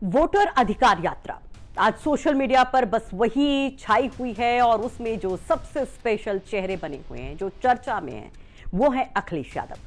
Voter अधिकार यात्रा आज सोशल मीडिया पर बस वही छाई हुई है और उसमें जो सबसे स्पेशल चेहरे बने हुए हैं, जो चर्चा में हैं, वो है अखिलेश यादव।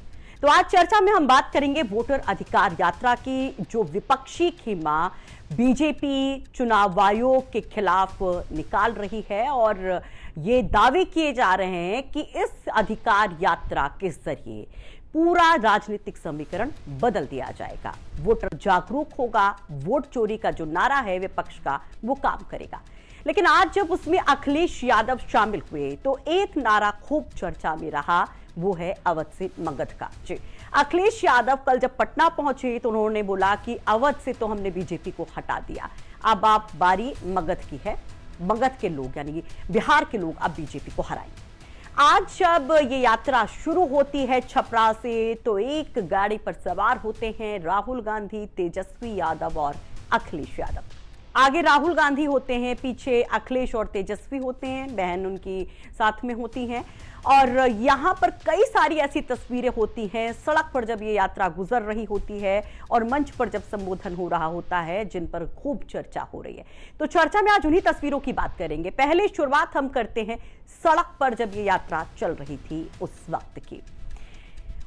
तो आज चर्चा में हम बात करेंगे वोटर अधिकार यात्रा की, जो विपक्षी खेमा बीजेपी चुनाव आयोग के खिलाफ निकाल रही है और ये दावे किए जा रहे हैं कि इस अधिकार यात्रा के जरिए पूरा राजनीतिक समीकरण बदल दिया जाएगा, वोटर जागरूक होगा, वोट चोरी का जो नारा है विपक्ष का वो काम करेगा। लेकिन आज जब उसमें अखिलेश यादव शामिल हुए तो एक नारा खूब चर्चा में रहा, वो है अवध से मगध का। जी, अखिलेश यादव कल जब पटना पहुंचे तो उन्होंने बोला कि अवध से तो हमने बीजेपी को हटा दिया, अब आप बारी मगध की है, मगध के लोग यानी कि बिहार के लोग अब बीजेपी को हराएंगे। आज जब ये यात्रा शुरू होती है छपरा से तो एक गाड़ी पर सवार होते हैं राहुल गांधी, तेजस्वी यादव और अखिलेश यादव। आगे राहुल गांधी होते हैं, पीछे अखिलेश और तेजस्वी होते हैं, बहन उनकी साथ में होती हैं। और यहां पर कई सारी ऐसी तस्वीरें होती हैं सड़क पर जब ये यात्रा गुजर रही होती है और मंच पर जब संबोधन हो रहा होता है, जिन पर खूब चर्चा हो रही है। तो चर्चा में आज उन्हीं तस्वीरों की बात करेंगे। पहले शुरुआत हम करते हैं सड़क पर जब ये यात्रा चल रही थी उस वक्त की,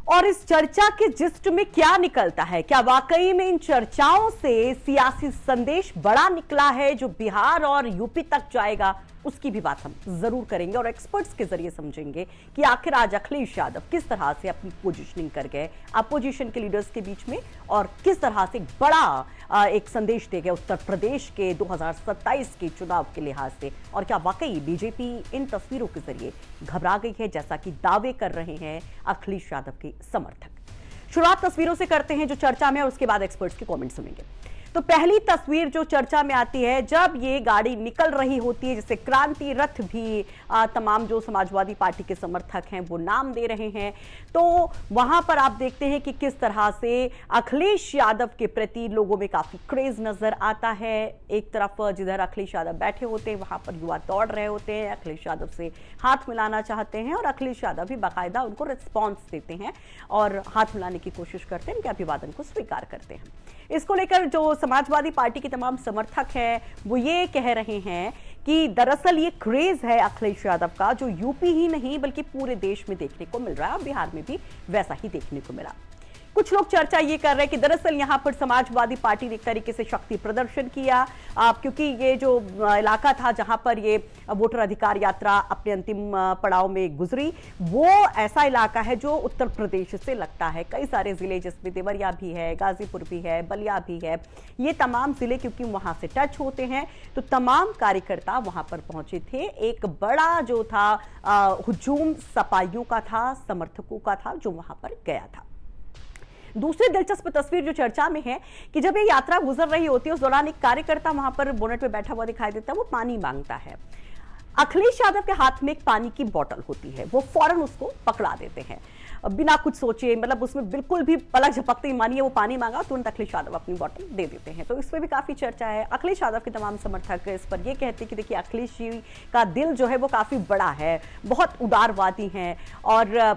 और इस चर्चा के जिस्ट में क्या निकलता है, क्या वाकई में इन चर्चाओं से सियासी संदेश बड़ा निकला है जो बिहार और यूपी तक जाएगा, उसकी भी बात हम जरूर करेंगे और एक्सपर्ट्स के जरिए समझेंगे कि आखिर आज अखिलेश यादव किस तरह से अपनी पोजीशनिंग कर गए अपोजिशन के लीडर्स के बीच में और किस तरह से बड़ा एक संदेश दे गए उत्तर प्रदेश के 2027 के चुनाव के लिहाज से, और क्या वाकई बीजेपी इन तस्वीरों के जरिए घबरा गई है जैसा कि दावे कर रहे हैं अखिलेश यादव के समर्थक। शुरुआत तस्वीरों से करते हैं जो चर्चा में, और उसके बाद एक्सपर्ट्स के कमेंट सुनेंगे। तो पहली तस्वीर जो चर्चा में आती है जब ये गाड़ी निकल रही होती है, जिसे क्रांति रथ भी तमाम जो समाजवादी पार्टी के समर्थक हैं वो नाम दे रहे हैं, तो वहां पर आप देखते हैं कि किस तरह से अखिलेश यादव के प्रति लोगों में काफी क्रेज नजर आता है। एक तरफ जिधर अखिलेश यादव बैठे होते हैं वहां पर युवा दौड़ रहे होते हैं, अखिलेश यादव से हाथ मिलाना चाहते हैं और अखिलेश यादव भी बाकायदा उनको रिस्पॉन्स देते हैं और हाथ मिलाने की कोशिश करते हैं, उनके अभिवादन को स्वीकार करते हैं। इसको लेकर जो समाजवादी पार्टी के तमाम समर्थक हैं वो ये कह रहे हैं कि दरअसल ये क्रेज है अखिलेश यादव का जो यूपी ही नहीं बल्कि पूरे देश में देखने को मिल रहा है और बिहार में भी वैसा ही देखने को मिला। कुछ लोग चर्चा ये कर रहे हैं कि दरअसल यहां पर समाजवादी पार्टी ने एक तरीके से शक्ति प्रदर्शन किया, क्योंकि ये जो इलाका था जहां पर ये वोटर अधिकार यात्रा अपने अंतिम पड़ाव में गुजरी, वो ऐसा इलाका है जो उत्तर प्रदेश से लगता है। कई सारे जिले जिसमें देवरिया भी है, गाजीपुर भी है, बलिया भी है, ये तमाम जिले क्योंकि वहां से टच होते हैं तो तमाम कार्यकर्ता वहां पर पहुंचे थे। एक बड़ा जो था हुजूम सपाइयों का था, समर्थकों का था जो वहां पर गया था। दूसरी दिलचस्प तस्वीर जो चर्चा में है कि जब ये यात्रा गुजर रही होती है उस दौरान एक कार्यकर्ता वहां पर बोनट पे बैठा हुआ दिखाई देता है, वो पानी मांगता है। अखिलेश यादव के हाथ में एक पानी की बोतल होती है, वो फौरन उसको पकड़ा देते हैं बिना कुछ सोचे, मतलब उसमें बिल्कुल भी पलक झपकते ही मानिए वो पानी मांगा, तुरंत अखिलेश यादव अपनी बोतल दे देते हैं। तो इस पर भी काफी चर्चा है। अखिलेश यादव के तमाम समर्थक इस पर ये कहते हैं कि देखिए अखिलेश जी का दिल जो है वो काफी बड़ा है, बहुत उदारवादी हैं और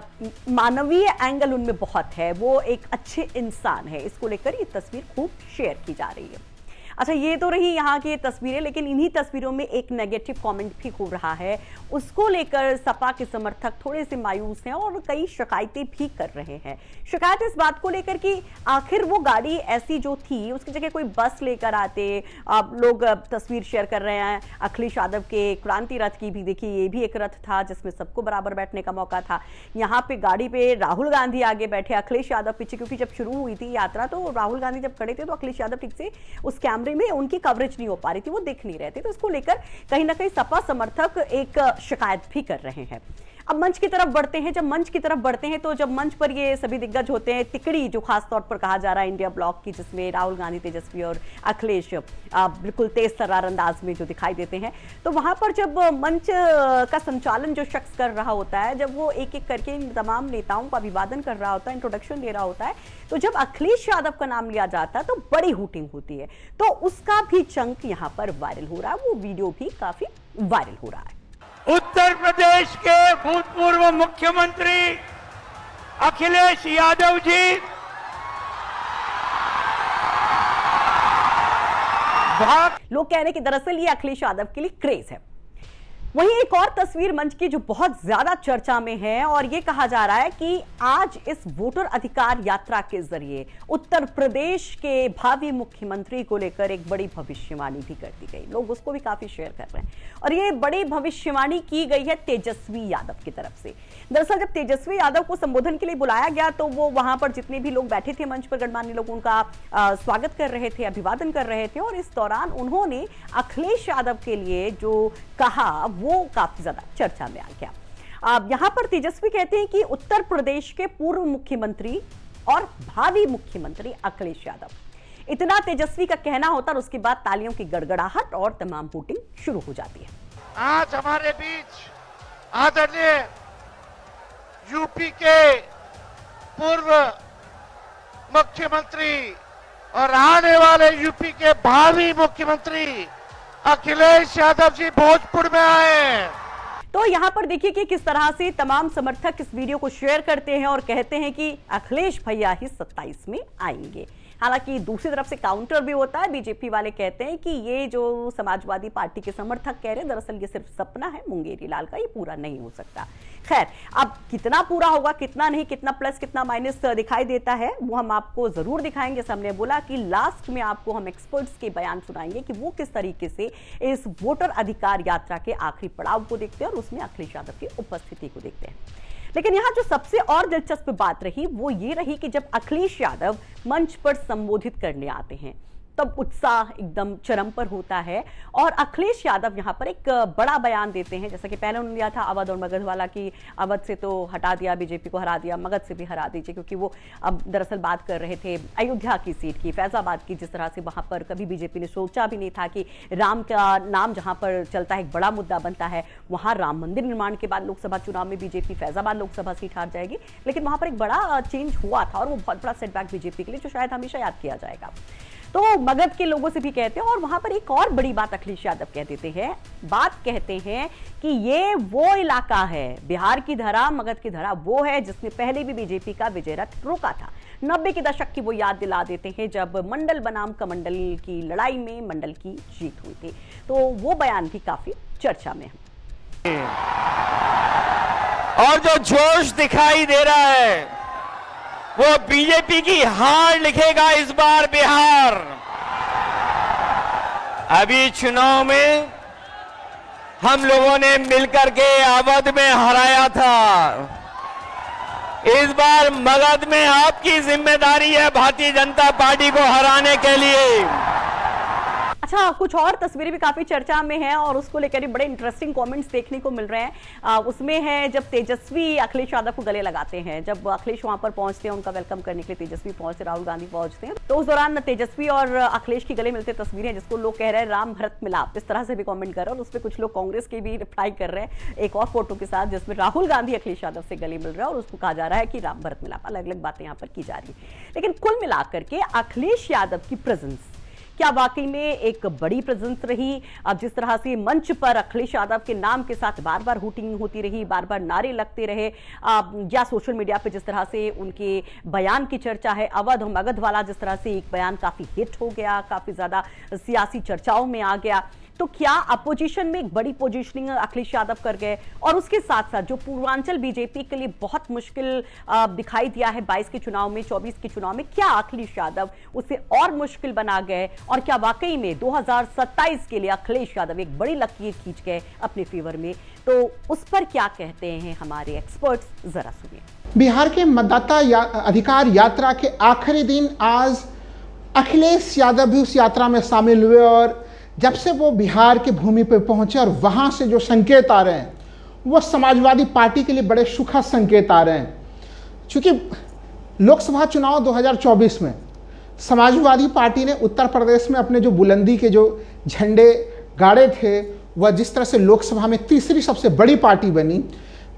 मानवीय एंगल उनमें बहुत है, वो एक अच्छे इंसान है। इसको लेकर ये तस्वीर खूब शेयर की जा रही है। अच्छा, ये तो रही यहाँ की तस्वीरें, लेकिन इन्हीं तस्वीरों में एक नेगेटिव कमेंट भी हो रहा है। उसको लेकर सपा के समर्थक थोड़े से मायूस हैं और कई शिकायतें भी कर रहे हैं। शिकायत इस बात को लेकर कि आखिर वो गाड़ी ऐसी जो थी उसकी जगह कोई बस लेकर आते। आप लोग तस्वीर शेयर कर रहे हैं अखिलेश यादव के क्रांति रथ की भी, देखिए ये भी एक रथ था जिसमें सबको बराबर बैठने का मौका था। यहाँ पे गाड़ी पे राहुल गांधी आगे बैठे, अखिलेश यादव पीछे, क्योंकि जब शुरू हुई थी यात्रा तो राहुल गांधी जब खड़े थे तो अखिलेश यादव ठीक से उस कैमरे में उनकी कवरेज नहीं हो पा रही थी, वो दिख नहीं रहे थे। तो इसको लेकर कहीं ना कहीं सपा समर्थक एक शिकायत भी कर रहे हैं। अब मंच की तरफ बढ़ते हैं। जब मंच की तरफ बढ़ते हैं तो जब मंच पर ये सभी दिग्गज होते हैं, तिकड़ी जो खास तौर पर कहा जा रहा है इंडिया ब्लॉक की, जिसमें राहुल गांधी, तेजस्वी और अखिलेश बिल्कुल तेज तर्रार अंदाज में जो दिखाई देते हैं, तो वहां पर जब मंच का संचालन जो शख्स कर रहा होता है, जब वो एक एक करके इन तमाम नेताओं का अभिवादन कर रहा होता है, इंट्रोडक्शन दे रहा होता है, तो जब अखिलेश यादव का नाम लिया जाता है तो बड़ी हूटिंग होती है। तो उसका भी चंक यहाँ पर वायरल हो रहा है, वो वीडियो भी काफी वायरल हो रहा है। उत्तर प्रदेश के भूतपूर्व मुख्यमंत्री अखिलेश यादव जी भाग। लोग कह रहे हैं कि दरअसल ये अखिलेश यादव के लिए क्रेज है। वहीं एक और तस्वीर मंच की जो बहुत ज्यादा चर्चा में है और ये कहा जा रहा है कि आज इस वोटर अधिकार यात्रा के जरिए उत्तर प्रदेश के भावी मुख्यमंत्री को लेकर एक बड़ी भविष्यवाणी भी कर दी गई। लोग उसको भी काफी शेयर कर रहे हैं और ये बड़ी भविष्यवाणी की गई है तेजस्वी यादव की तरफ से। दरअसल जब तेजस्वी यादव को संबोधन के लिए बुलाया गया तो वो वहां पर जितने भी लोग बैठे थे मंच पर, गणमान्य लोग उनका स्वागत कर रहे थे, अभिवादन कर रहे थे और इस दौरान उन्होंने अखिलेश यादव के लिए जो कहा वो काफी ज्यादा चर्चा में आ गया। अब यहां पर तेजस्वी कहते हैं कि उत्तर प्रदेश के पूर्व मुख्यमंत्री और भावी मुख्यमंत्री अखिलेश यादव, इतना तेजस्वी का कहना होता और उसके बाद तालियों की गड़गड़ाहट और तमाम वोटिंग शुरू हो जाती है। आज हमारे बीच आदरणीय यूपी के पूर्व मुख्यमंत्री और आने वाले यूपी के भावी मुख्यमंत्री अखिलेश यादव जी भोजपुर में आए हैं। तो यहां पर देखिए कि किस तरह से तमाम समर्थक इस वीडियो को शेयर करते हैं और कहते हैं कि अखिलेश भैया ही 27 में आएंगे। हालांकि दूसरी तरफ से काउंटर भी होता है। बीजेपी वाले कहते हैं कि ये जो समाजवादी पार्टी के समर्थक कह रहे हैं दरअसल ये सिर्फ सपना है मुंगेरी लाल का, ये पूरा नहीं हो सकता। खैर, अब कितना पूरा होगा, कितना नहीं, कितना प्लस कितना माइनस दिखाई देता है वो हम आपको जरूर दिखाएंगे। हमने बोला कि लास्ट में आपको हम एक्सपर्ट्स के बयान सुनाएंगे कि वो किस तरीके से इस वोटर अधिकार यात्रा के आखिरी पड़ाव को देखते हैं और उसमें अखिलेश यादव की उपस्थिति को देखते हैं। लेकिन यहां जो सबसे और दिलचस्प बात रही वो ये रही कि जब अखिलेश यादव मंच पर संबोधित करने आते हैं तब उत्साह एकदम चरम पर होता है और अखिलेश यादव यहां पर एक बड़ा बयान देते हैं। जैसा कि पहले उन्होंने दिया था अवध और मगध वाला कि अवध से तो हटा दिया, बीजेपी को हरा दिया, मगध से भी हरा दीजिए, क्योंकि वो अब दरअसल बात कर रहे थे अयोध्या की सीट की, फैजाबाद की, जिस तरह से वहां पर कभी बीजेपी ने सोचा भी नहीं था कि राम का नाम जहां पर चलता है एक बड़ा मुद्दा बनता है, वहां राम मंदिर निर्माण के बाद लोकसभा चुनाव में बीजेपी फैजाबाद लोकसभा सीट हार जाएगी। लेकिन वहां पर एक बड़ा चेंज हुआ था और वो बहुत बड़ा सेटबैक बीजेपी के लिए जो शायद हमेशा याद किया जाएगा। तो मगध के लोगों से भी कहते हैं और वहां पर एक और बड़ी बात अखिलेश यादव कह देते हैं, बात कहते हैं कि ये वो इलाका है, बिहार की धरा, मगध की धरा वो है जिसने पहले भी बीजेपी का विजय रथ रोका था। 90 के दशक की वो याद दिला देते हैं जब मंडल बनाम कमंडल की लड़ाई में मंडल की जीत हुई थी। तो वो बयान भी काफी चर्चा में है और जो जोश दिखाई दे रहा है वो बीजेपी की हार लिखेगा इस बार बिहार। अभी चुनाव में हम लोगों ने मिलकर के अवध में हराया था, इस बार मगध में आपकी जिम्मेदारी है भारतीय जनता पार्टी को हराने के लिए। अच्छा, कुछ और तस्वीरें भी काफी चर्चा में हैं और उसको लेकर बड़े इंटरेस्टिंग कमेंट्स देखने को मिल रहे हैं। उसमें है जब तेजस्वी अखिलेश यादव को गले लगाते हैं, जब अखिलेश वहां पर पहुंचते हैं उनका वेलकम करने के लिए, तेजस्वी पहुंचते, राहुल गांधी पहुंचते हैं, तो उस दौरान तेजस्वी और अखिलेश की गले मिलते तस्वीरें जिसको लोग कह रहे हैं राम भरत मिलाप, इस तरह से भी कॉमेंट कर रहे हैं और उस पर कुछ लोग कांग्रेस के भी रिप्लाई कर रहे हैं एक और फोटो के साथ जिसमें राहुल गांधी अखिलेश यादव से गले मिल रहा है और उसको कहा जा रहा है कि राम भरत मिलाप। अलग अलग बातें यहाँ पर की जा रही है, लेकिन कुल मिलाकर के अखिलेश यादव की प्रेजेंस क्या वाकई में एक बड़ी प्रेजेंस रही। अब जिस तरह से मंच पर अखिलेश यादव के नाम के साथ बार बार हूटिंग होती रही, बार बार नारे लगते रहे, या सोशल मीडिया पे जिस तरह से उनके बयान की चर्चा है, अवध और मगध वाला जिस तरह से एक बयान काफी हिट हो गया, काफी ज्यादा सियासी चर्चाओं में आ गया, तो क्या अपोजिशन में एक बड़ी पोजीशनिंग अखिलेश यादव कर गए और उसके साथ साथ जो पूर्वांचल बीजेपी के लिए बहुत मुश्किल दिखाई दिया है 22 के चुनाव में, 24 के चुनाव में, क्या अखिलेश यादव उसे और मुश्किल बना गए और क्या वाकई में 2027 के लिए अखिलेश यादव एक बड़ी लकीर खींच गए अपने फेवर में? तो उस पर क्या कहते हैं हमारे एक्सपर्ट्स, जरा सुनिए। बिहार के मतदाता अधिकार यात्रा के आखिरी दिन आज अखिलेश यादव भी उस यात्रा में शामिल हुए और जब से वो बिहार की भूमि पर पहुंचे और वहां से जो संकेत आ रहे हैं वो समाजवादी पार्टी के लिए बड़े सुखद संकेत आ रहे हैं। क्योंकि लोकसभा चुनाव 2024 में समाजवादी पार्टी ने उत्तर प्रदेश में अपने जो बुलंदी के जो झंडे गाड़े थे वह जिस तरह से लोकसभा में तीसरी सबसे बड़ी पार्टी बनी,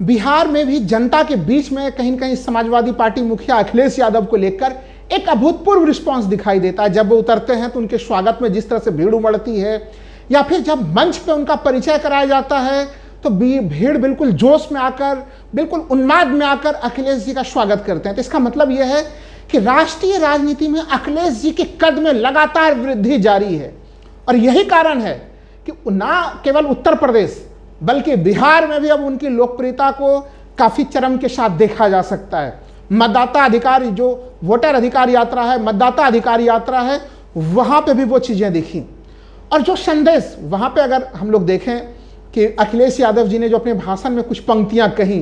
बिहार में भी जनता के बीच में कहीं न कहीं समाजवादी पार्टी मुखिया अखिलेश यादव को लेकर एक अभूतपूर्व रिस्पांस दिखाई देता है। जब वो उतरते हैं तो उनके स्वागत में जिस तरह से भीड़ उमड़ती है या फिर जब मंच पे उनका परिचय कराया जाता है तो भीड़ बिल्कुल जोश में आकर, बिल्कुल उन्माद में आकर अखिलेश जी का स्वागत करते हैं। तो इसका मतलब यह है कि राष्ट्रीय राजनीति में अखिलेश जी के कद में लगातार वृद्धि जारी है और यही कारण है कि ना केवल उत्तर प्रदेश बल्कि बिहार में भी अब उनकी लोकप्रियता को काफी चरम के साथ देखा जा सकता है। मतदाता अधिकार, जो वोटर अधिकार यात्रा है, मतदाता अधिकार यात्रा है, वहां पे भी वो चीजें दिखी। और जो संदेश वहां पे अगर हम लोग देखें कि अखिलेश यादव जी ने जो अपने भाषण में कुछ पंक्तियां कही,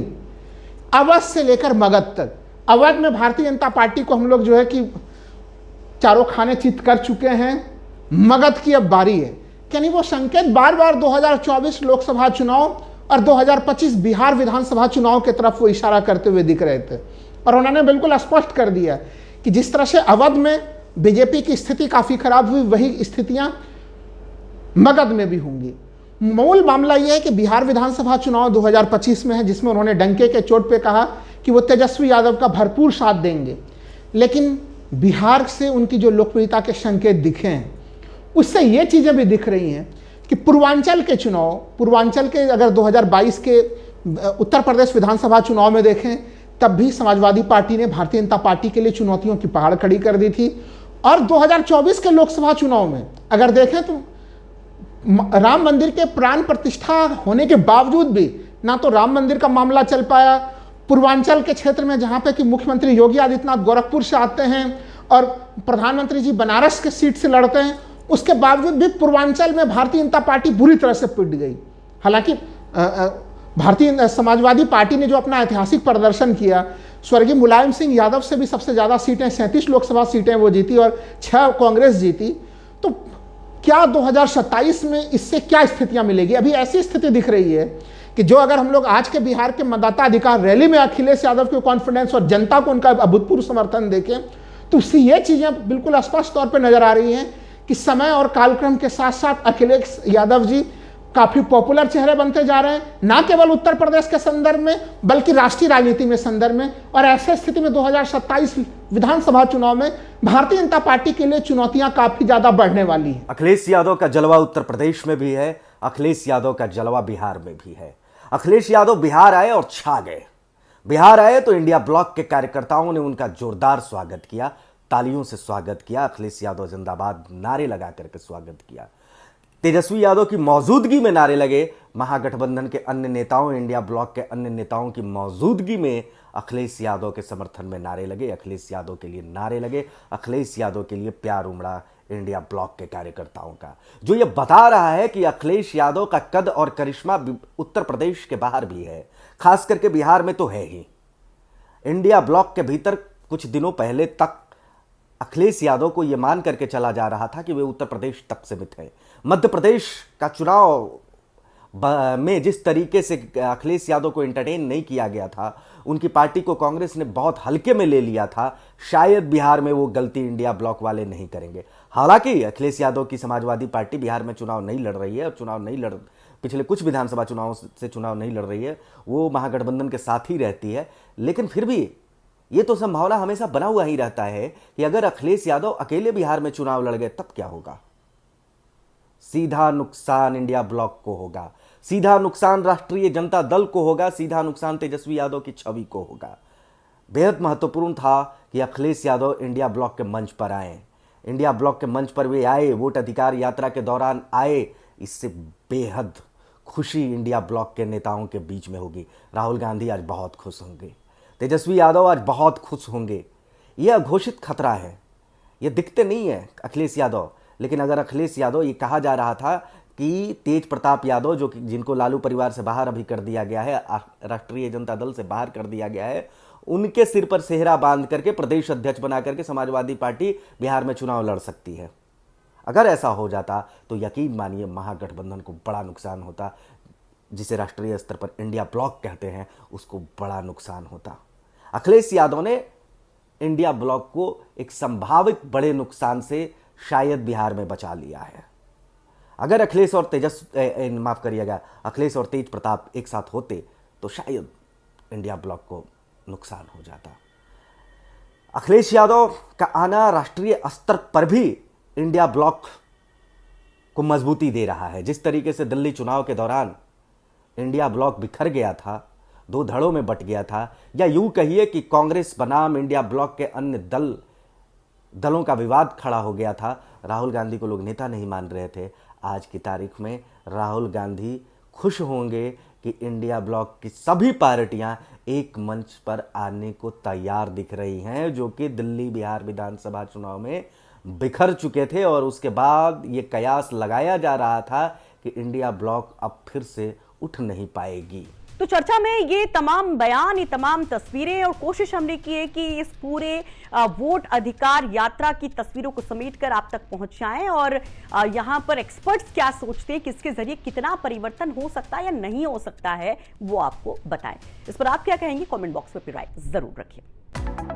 अवध से लेकर मगध तक, अवध में भारतीय जनता पार्टी को हम लोग जो है कि चारों खाने चित कर चुके हैं, मगध की अब बारी है। यानी वो संकेत बार बार 2024 लोकसभा चुनाव और 2025 बिहार विधानसभा चुनाव की तरफ वो इशारा करते हुए दिख रहे थे। और उन्होंने बिल्कुल स्पष्ट कर दिया कि जिस तरह से अवध में बीजेपी की स्थिति काफी खराब हुई, वही स्थितियां मगध में भी होंगी। मूल मामला यह है कि बिहार विधानसभा चुनाव 2025 में है, जिसमें उन्होंने डंके के चोट पे कहा कि वो तेजस्वी यादव का भरपूर साथ देंगे। लेकिन बिहार से उनकी जो लोकप्रियता के संकेत दिखे हैं, उससे ये चीजें भी दिख रही हैं कि पूर्वांचल के चुनाव, पूर्वांचल के अगर 2022 के उत्तर प्रदेश विधानसभा चुनाव में देखें, तब भी समाजवादी पार्टी ने भारतीय जनता पार्टी के लिए चुनौतियों की पहाड़ खड़ी कर दी थी। और 2024 के लोकसभा चुनाव में अगर देखें तो राम मंदिर के प्राण प्रतिष्ठा होने के बावजूद भी ना तो राम मंदिर का मामला चल पाया। पूर्वांचल के क्षेत्र में जहां पे कि मुख्यमंत्री योगी आदित्यनाथ गोरखपुर से आते हैं और प्रधानमंत्री जी बनारस के सीट से लड़ते हैं, उसके बावजूद भी पूर्वांचल में भारतीय जनता पार्टी बुरी तरह से पिट गई। हालांकि भारतीय समाजवादी पार्टी ने जो अपना ऐतिहासिक प्रदर्शन किया, स्वर्गीय मुलायम सिंह यादव से भी सबसे ज्यादा सीटें, 37 लोकसभा सीटें वो जीती और 6 कांग्रेस जीती। तो क्या 2027 में इससे क्या स्थितियां मिलेगी? अभी ऐसी स्थिति दिख रही है कि जो अगर हम लोग आज के बिहार के मतदाता अधिकार रैली में अखिलेश यादव के कॉन्फिडेंस और जनता को उनका अभूतपूर्व समर्थन देखें, तो उससे ये चीजें बिल्कुल स्पष्ट तौर पर नजर आ रही हैं कि समय और कालक्रम के साथ साथ अखिलेश यादव जी काफी पॉपुलर चेहरे बनते जा रहे हैं, ना केवल उत्तर प्रदेश के संदर्भ में बल्कि राष्ट्रीय राजनीति में संदर्भ में। और ऐसे स्थिति में 2027 विधानसभा चुनाव में भारतीय जनता पार्टी के लिए चुनौतियां काफी ज्यादा बढ़ने वाली हैं। अखिलेश यादव का जलवा उत्तर प्रदेश में भी है, अखिलेश यादव का जलवा बिहार में भी है। अखिलेश यादव बिहार आए और छा गए। बिहार आए तो इंडिया ब्लॉक के कार्यकर्ताओं ने उनका जोरदार स्वागत किया, तालियों से स्वागत किया, अखिलेश यादव जिंदाबाद नारे लगा करके स्वागत किया। तेजस्वी यादव की मौजूदगी में नारे लगे, महागठबंधन के अन्य नेताओं, इंडिया ब्लॉक के अन्य नेताओं की मौजूदगी में अखिलेश यादव के समर्थन में नारे लगे, अखिलेश यादव के लिए नारे लगे, अखिलेश यादव के लिए प्यार उमड़ा इंडिया ब्लॉक के कार्यकर्ताओं का, जो ये बता रहा है कि अखिलेश यादव का कद और करिश्मा उत्तर प्रदेश के बाहर भी है, खास करके बिहार में तो है ही। इंडिया ब्लॉक के भीतर कुछ दिनों पहले तक अखिलेश यादव को यह मान करके चला जा रहा था कि वे उत्तर प्रदेश तक सीमित है। मध्य प्रदेश का चुनाव में जिस तरीके से अखिलेश यादव को एंटरटेन नहीं किया गया था, उनकी पार्टी को कांग्रेस ने बहुत हल्के में ले लिया था, शायद बिहार में वो गलती इंडिया ब्लॉक वाले नहीं करेंगे। हालांकि अखिलेश यादव की समाजवादी पार्टी बिहार में चुनाव नहीं लड़ रही है और पिछले कुछ विधानसभा चुनावों से चुनाव नहीं लड़ रही है, वो महागठबंधन के साथ ही रहती है। लेकिन फिर भी ये तो संभावना हमेशा बना हुआ ही रहता है कि अगर अखिलेश यादव अकेले बिहार में चुनाव लड़ गए तब क्या होगा। सीधा नुकसान इंडिया ब्लॉक को होगा, सीधा नुकसान राष्ट्रीय जनता दल को होगा, सीधा नुकसान तेजस्वी यादव की छवि को होगा। बेहद महत्वपूर्ण था कि अखिलेश यादव इंडिया ब्लॉक के मंच पर आए। इंडिया ब्लॉक के मंच पर वे आए, वोट अधिकार यात्रा के दौरान आए। इससे बेहद खुशी इंडिया ब्लॉक के नेताओं के बीच में होगी। राहुल गांधी आज बहुत खुश होंगे, तेजस्वी यादव आज बहुत खुश होंगे। यह अघोषित खतरा है, यह दिखते नहीं है अखिलेश यादव। लेकिन अगर अखिलेश यादव, ये कहा जा रहा था कि तेज प्रताप यादव, जो जिनको लालू परिवार से बाहर अभी कर दिया गया है, राष्ट्रीय जनता दल से बाहर कर दिया गया है, उनके सिर पर सेहरा बांध करके प्रदेश अध्यक्ष बना करके समाजवादी पार्टी बिहार में चुनाव लड़ सकती है। अगर ऐसा हो जाता तो यकीन मानिए महागठबंधन को बड़ा नुकसान होता, जिसे राष्ट्रीय स्तर पर इंडिया ब्लॉक कहते हैं, उसको बड़ा नुकसान होता। अखिलेश यादव ने इंडिया ब्लॉक को एक संभावित बड़े नुकसान से शायद बिहार में बचा लिया है। अगर अखिलेश और तेज प्रताप एक साथ होते तो शायद इंडिया ब्लॉक को नुकसान हो जाता। अखिलेश यादव का आना राष्ट्रीय स्तर पर भी इंडिया ब्लॉक को मजबूती दे रहा है। जिस तरीके से दिल्ली चुनाव के दौरान इंडिया ब्लॉक बिखर गया था, दो धड़ों में बट गया था, या यूं कहिए कि कांग्रेस बनाम इंडिया ब्लॉक के अन्य दलों का विवाद खड़ा हो गया था, राहुल गांधी को लोग नेता नहीं मान रहे थे, आज की तारीख में राहुल गांधी खुश होंगे कि इंडिया ब्लॉक की सभी पार्टियां एक मंच पर आने को तैयार दिख रही हैं, जो कि दिल्ली बिहार विधानसभा चुनाव में बिखर चुके थे और उसके बाद ये कयास लगाया जा रहा था कि इंडिया ब्लॉक अब फिर से उठ नहीं पाएगी। तो चर्चा में ये तमाम बयान, ये तमाम तस्वीरें और कोशिश हमने की है कि इस पूरे वोट अधिकार यात्रा की तस्वीरों को समेटकर आप तक पहुंचाएं और यहां पर एक्सपर्ट्स क्या सोचते हैं कि इसके जरिए कितना परिवर्तन हो सकता है या नहीं हो सकता है, वो आपको बताएं। इस पर आप क्या कहेंगे, कमेंट बॉक्स में अपनी राय जरूर रखिए।